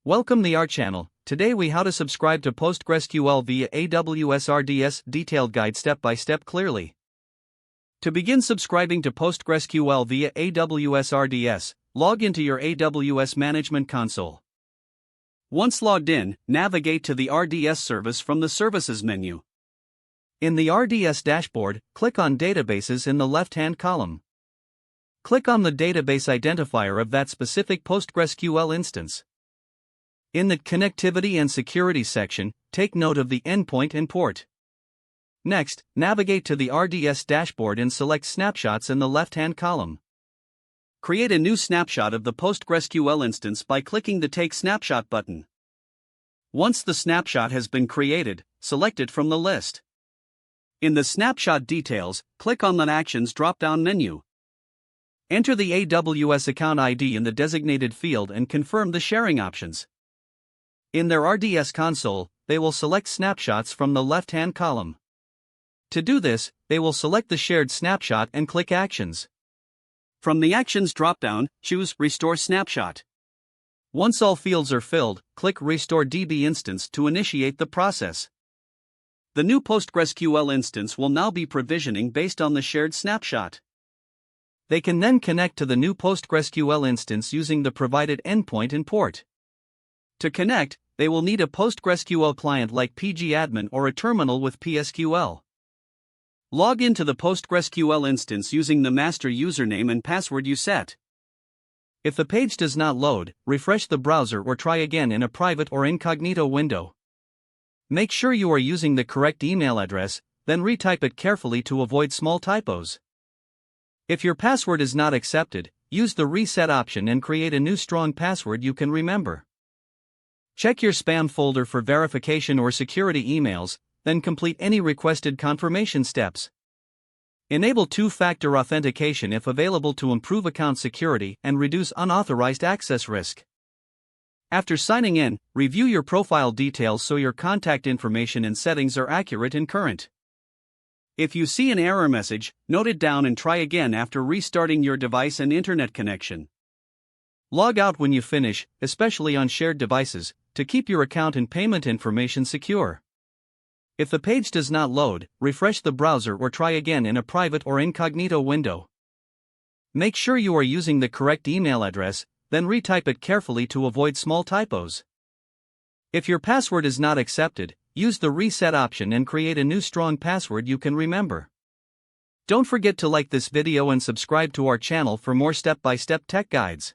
Welcome to our channel. Today we how to subscribe to PostgreSQL via AWS RDS detailed guide step by step clearly. To begin subscribing to PostgreSQL via AWS RDS, log into your AWS Management Console. Once logged in, navigate to the RDS service from the Services menu. In the RDS dashboard, click on Databases in the left-hand column. Click on the database identifier of that specific PostgreSQL instance. In the Connectivity and Security section, take note of the endpoint and port. Next, navigate to the RDS dashboard and select Snapshots in the left-hand column. Create a new snapshot of the PostgreSQL instance by clicking the Take Snapshot button. Once the snapshot has been created, select it from the list. In the Snapshot Details, click on the Actions drop-down menu. Enter the AWS account ID in the designated field and confirm the sharing options. In their RDS console, they will select Snapshots from the left-hand column. To do this, they will select the shared snapshot and click Actions. From the Actions drop-down, choose Restore Snapshot. Once all fields are filled, click Restore DB Instance to initiate the process. The new PostgreSQL instance will now be provisioning based on the shared snapshot. They can then connect to the new PostgreSQL instance using the provided endpoint and port. To connect, they will need a PostgreSQL client like pgadmin or a terminal with PSQL. Log into the PostgreSQL instance using the master username and password you set. If the page does not load, refresh the browser or try again in a private or incognito window. Make sure you are using the correct email address, then retype it carefully to avoid small typos. If your password is not accepted, use the reset option and create a new strong password you can remember. Check your spam folder for verification or security emails, then complete any requested confirmation steps. Enable two-factor authentication if available to improve account security and reduce unauthorized access risk. After signing in, review your profile details so your contact information and settings are accurate and current. If you see an error message, note it down and try again after restarting your device and internet connection. Log out when you finish, especially on shared devices, to keep your account and payment information secure. If the page does not load, refresh the browser or try again in a private or incognito window. Make sure you are using the correct email address, then retype it carefully to avoid small typos. If your password is not accepted, use the reset option and create a new strong password you can remember. Don't forget to like this video and subscribe to our channel for more step-by-step tech guides.